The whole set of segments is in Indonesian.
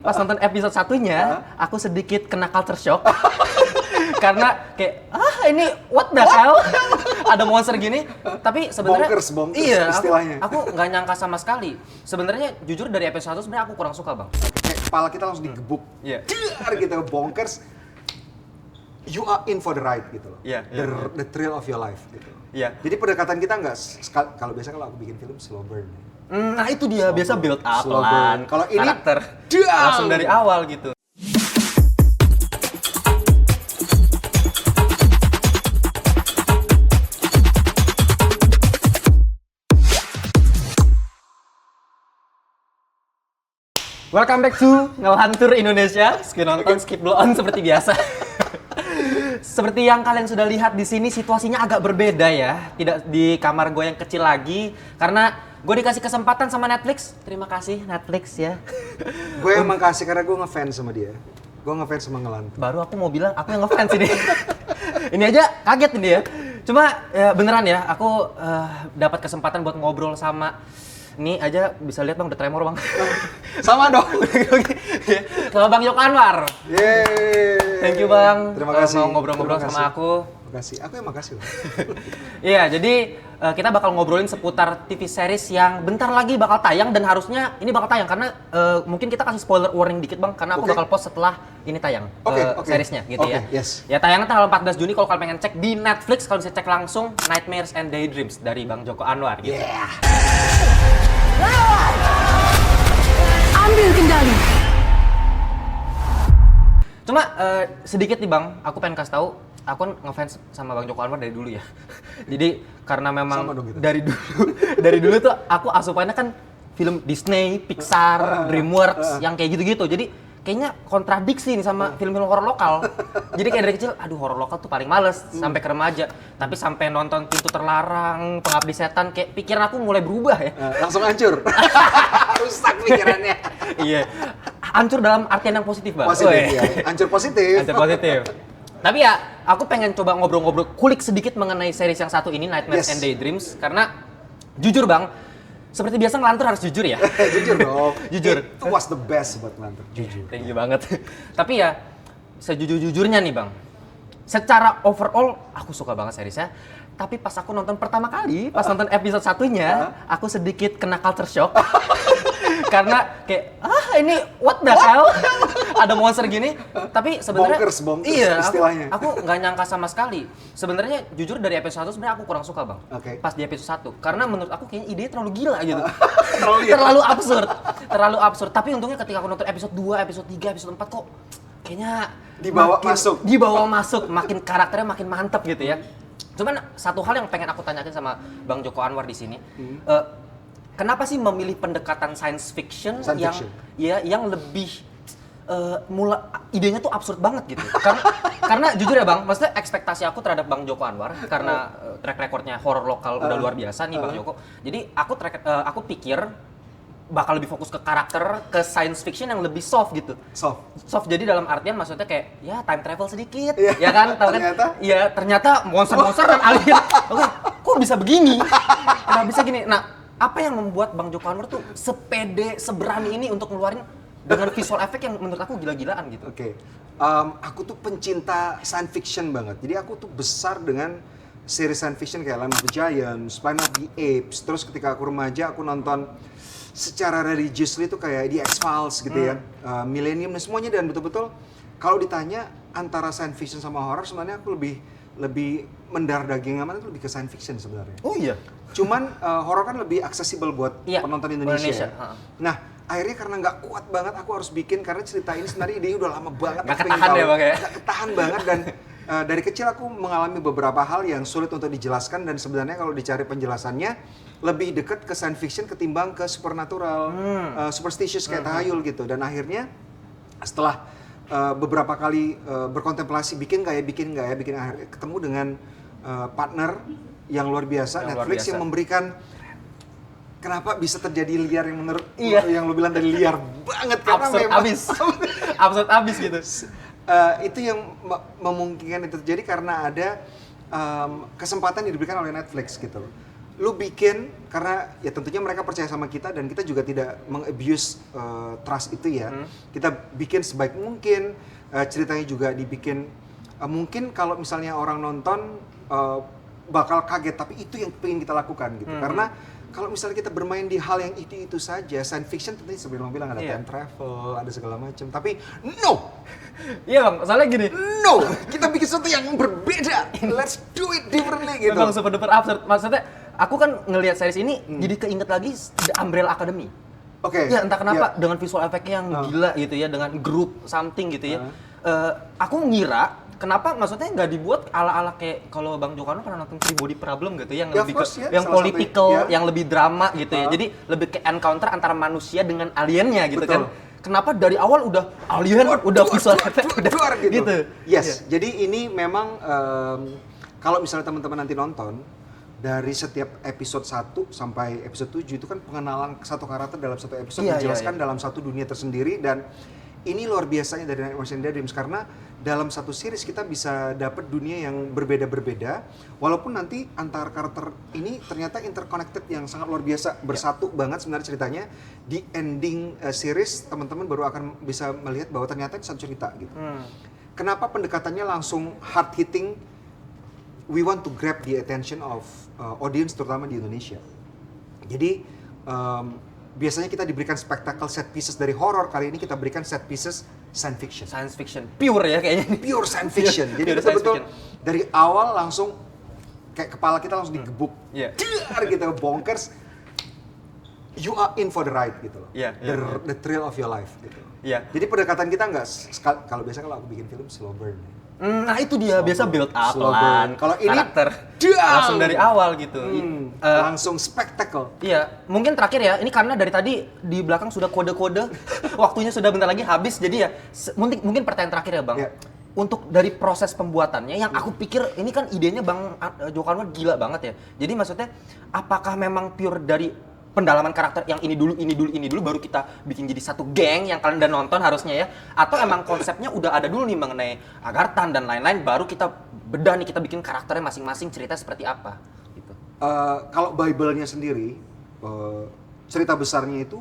Pas nonton episode satunya, aku sedikit kena culture shock. Karena kayak, ini what the hell? Ada monster gini. Tapi sebenarnya bonkers iya, istilahnya. aku nggak nyangka sama sekali. Sebenarnya jujur dari episode 1 sebenarnya aku kurang suka, Bang. Kayak kepala kita langsung digebuk. Iya. Dar gitu, bonkers. You are in for the ride gitu loh. Iya, The thrill of your life gitu. Iya. Jadi pendekatan kita nggak, kalau biasa kalau aku bikin film slow burn. Nah itu dia, biasa build up Slow pelan, burn. Kalau ini, karakter down. langsung dari awal gitu. Welcome back to Ngelantur Indonesia. Skip nonton, skip blow on seperti biasa. Seperti yang kalian sudah lihat di sini, situasinya agak berbeda ya. Tidak di kamar gue yang kecil lagi, karena gue dikasih kesempatan sama Netflix. Terima kasih Netflix ya. Gue emang kasih karena gue ngefans sama dia. Gue ngefans sama Ngelantur. Baru aku mau bilang aku yang ngefans ini. Ini aja kaget ini ya. Cuma ya, beneran ya, aku dapat kesempatan buat ngobrol sama. Ini aja bisa lihat Bang, udah tremor Bang. Sama dong. Sama Bang Joko Anwar. Yeay. Thank you Bang. Terima kasih. Mau ngobrol-ngobrol sama aku. Makasih. Aku yang makasih loh. Iya, jadi kita bakal ngobrolin seputar TV series yang bentar lagi bakal tayang dan harusnya ini bakal tayang karena mungkin kita kasih spoiler warning dikit Bang, karena aku bakal post setelah ini tayang seriesnya gitu ya. Yes. Ya tayangnya tanggal 14 Juni kalau kalian pengen cek di Netflix, kalau bisa cek langsung Nightmares and Daydreams dari Bang Joko Anwar gitu. Yeah. Ambil kendali. Cuma sedikit nih Bang, aku pengen kasih tahu, aku kan ngefans sama Bang Joko Anwar dari dulu ya. Jadi karena memang Gitu. dari dulu tuh aku asupannya kan film Disney, Pixar, DreamWorks yang kayak gitu-gitu. Jadi kayaknya kontradiksi nih sama film-film horor lokal. Jadi kayak dari kecil, aduh horor lokal tuh paling males sampai ke remaja. Tapi sampai nonton Pintu Terlarang, Pengabdi Setan, kayak pikiran aku mulai berubah ya. Langsung hancur. Rusak pikirannya. Iya, hancur dalam artian yang positif Bang. Positif ya. Hancur positif. Hancur positif. Tapi ya, aku pengen coba ngobrol-ngobrol, kulik sedikit mengenai series yang satu ini, Nightmares and Daydreams. Karena, jujur Bang, seperti biasa Ngelantur harus jujur ya. Jujur dong. Jujur. Itu was the best buat Ngelantur. Jujur. Thank you banget. Tapi ya, sejujur-jujurnya nih Bang, secara overall aku suka banget seriesnya. Tapi pas aku nonton pertama kali, pas nonton episode satunya, aku sedikit kena culture shock. Karena kayak, ini what the hell? Ada monster gini. Tapi sebenarnya Bonkers iya, istilahnya. aku nggak nyangka sama sekali. Sebenarnya jujur dari episode 1 sebenarnya aku kurang suka Bang. Oke. Pas di episode 1. Karena menurut aku kayaknya idenya terlalu gila gitu. Terlalu Terlalu absurd. Tapi untungnya ketika aku nonton episode 2, episode 3, episode 4 kok kayaknya dibawa masuk, makin karakternya makin mantap gitu ya. Cuman satu hal yang pengen aku tanyakin sama Bang Joko Anwar di sini, kenapa sih memilih pendekatan science fiction yang lebih idenya tuh absurd banget gitu? Karena jujur ya Bang, maksudnya ekspektasi aku terhadap Bang Joko Anwar karena track recordnya horor lokal udah luar biasa nih Bang Joko. Jadi aku pikir bakal lebih fokus ke karakter, ke science fiction yang lebih soft gitu. Soft jadi dalam artian maksudnya kayak ya time travel sedikit, ya kan? Tahu kan? Iya, ternyata monster-monster dan alien. Oke, kok bisa begini? Kenapa bisa gini? Nah, apa yang membuat Bang Joko Anwar tuh sepede, seberani ini untuk ngeluarin dengan visual effect yang menurut aku gila-gilaan gitu? Oke. Aku tuh pencinta science fiction banget. Jadi aku tuh besar dengan series science fiction kayak Land of the Giants, Planet of the Apes. Terus ketika aku remaja aku nonton secara religiously tuh kayak di X-Files gitu ya, Millennium dan semuanya, dan betul-betul kalau ditanya antara science fiction sama horror sebenarnya aku lebih mendarah daging amat itu lebih ke science fiction sebenarnya. Oh iya. Cuman horror kan lebih aksesibel buat penonton Indonesia. Ya. Nah akhirnya karena nggak kuat banget aku harus bikin, karena cerita ini sebenarnya idenya udah lama banget. Nggak ketahan ya Bang ya? Nggak ketahan banget, dan dari kecil aku mengalami beberapa hal yang sulit untuk dijelaskan, dan sebenarnya kalau dicari penjelasannya lebih dekat ke science fiction ketimbang ke supernatural, superstitious kayak tahayul gitu. Dan akhirnya setelah beberapa kali berkontemplasi bikin akhirnya ketemu dengan partner yang luar biasa, Netflix, yang memberikan kenapa bisa terjadi liar yang menurut yang lu bilang tadi liar banget karena absurd abis gitu. Itu yang memungkinkan itu terjadi karena ada kesempatan yang diberikan oleh Netflix gitu loh. lu bikin karena ya tentunya mereka percaya sama kita dan kita juga tidak meng-abuse trust itu ya. Kita bikin sebaik mungkin, ceritanya juga dibikin mungkin kalau misalnya orang nonton bakal kaget, tapi itu yang pengen kita lakukan gitu. Karena kalau misalnya kita bermain di hal yang itu saja, science fiction tentunya seperti yang bilang ada time travel, ada segala macam. Tapi no, Iya bang, soalnya gini. no, kita bikin sesuatu yang berbeda. Let's do it differently gitu. Memang super duper absurd. Maksudnya, aku kan ngelihat series ini jadi keinget lagi The Umbrella Academy. Oke. Ya entah kenapa dengan visual efeknya yang gila gitu ya, dengan group something gitu ya. Aku ngira kenapa maksudnya nggak dibuat ala-ala kayak kalau Bang Jokarno pernah nonton Three Body Problem gitu yang Ya, lebih of course, ya. yang Salah political, satu, ya. yang lebih drama gitu ya. Jadi lebih ke encounter antara manusia dengan aliennya gitu Betul. kan. Kenapa dari awal udah alien, udah visual effect, udah gitu. Yes, jadi ini memang kalau misalnya teman-teman nanti nonton dari setiap episode 1 sampai episode 7 itu kan pengenalan satu karakter dalam satu episode Iya, dijelaskan iya. dalam satu dunia tersendiri dan ini luar biasanya dari Night Motion Daydreams karena dalam satu series kita bisa dapat dunia yang berbeda-berbeda walaupun nanti antar karakter ini ternyata interconnected yang sangat luar biasa bersatu banget sebenarnya ceritanya di ending series teman-teman baru akan bisa melihat bahwa ternyata itu satu cerita gitu. Kenapa pendekatannya langsung hard hitting? We want to grab the attention of audience terutama di Indonesia. Jadi biasanya kita diberikan spektakel set pieces dari horror, kali ini kita berikan set pieces science fiction. Science fiction pure ya kayaknya ini. Pure science fiction. Jadi Pure betul-betul science fiction. dari awal langsung kayak kepala kita langsung digebuk. Iya. Dar gitu bonkers. You are in for the ride gitu loh. Iya, iya. The thrill of your life gitu. Iya. Jadi pendekatan kita nggak kalau biasa kalau aku bikin film slow burn. Nah itu dia biasa build up Slow pelan, burn. Kalau ini, karakter down. langsung dari awal gitu. Langsung spektakel. Iya, mungkin terakhir ya, ini karena dari tadi di belakang sudah kode-kode, waktunya sudah bentar lagi habis, jadi ya mungkin pertanyaan terakhir ya Bang. Iya. Untuk dari proses pembuatannya, yang aku pikir ini kan idenya Bang Jokarno gila banget ya. Jadi maksudnya, apakah memang pure dari pendalaman karakter yang ini dulu baru kita bikin jadi satu geng yang kalian udah nonton harusnya ya, atau emang konsepnya udah ada dulu nih mengenai Agarthan dan lain-lain, baru kita bedah nih, kita bikin karakternya masing-masing, cerita seperti apa gitu. Kalau Bible-nya sendiri, cerita besarnya itu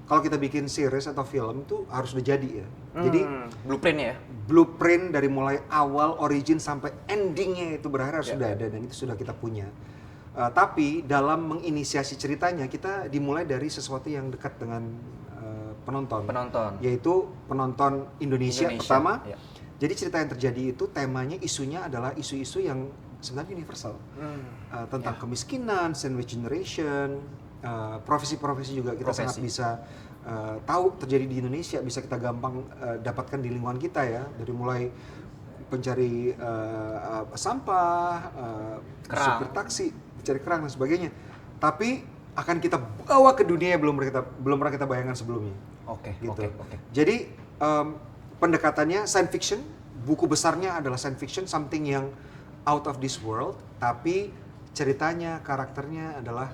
kalau kita bikin series atau film itu harus udah jadi ya. Jadi Blueprint ya. blueprint dari mulai awal origin sampai endingnya itu berakhir harus sudah ada dan itu sudah kita punya. Tapi dalam menginisiasi ceritanya kita dimulai dari sesuatu yang dekat dengan penonton. Yaitu penonton Indonesia pertama. Ya. Jadi cerita yang terjadi itu temanya, isunya adalah isu-isu yang sebenarnya universal. Tentang kemiskinan, sandwich generation, profesi-profesi juga kita sangat bisa tahu terjadi di Indonesia, bisa kita gampang dapatkan di lingkungan kita ya, dari mulai pencari sampah, supir taksi, pencari kerang dan sebagainya. Tapi akan kita bawa ke dunia yang belum pernah kita bayangkan sebelumnya. Oke. Jadi pendekatannya science fiction, buku besarnya adalah science fiction, something yang out of this world, tapi ceritanya, karakternya adalah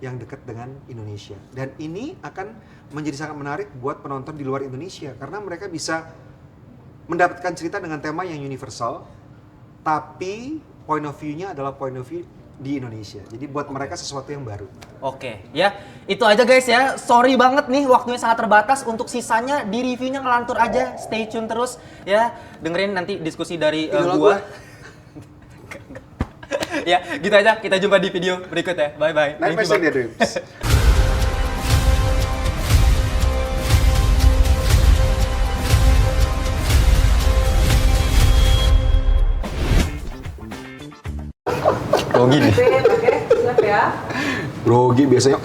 yang dekat dengan Indonesia. Dan ini akan menjadi sangat menarik buat penonton di luar Indonesia karena mereka bisa mendapatkan cerita dengan tema yang universal, tapi point of view-nya adalah point of view di Indonesia. Jadi buat mereka sesuatu yang baru. Oke, ya itu aja guys ya. Sorry banget nih waktunya sangat terbatas. Untuk sisanya di reviewnya ngelantur aja. Stay tune terus ya. Dengerin nanti diskusi dari gua. Ya, gitu aja. Kita jumpa di video berikut ya. Bye bye. Night Motion Daydreams. Oh gini. Oke, siap ya. Grogi biasanya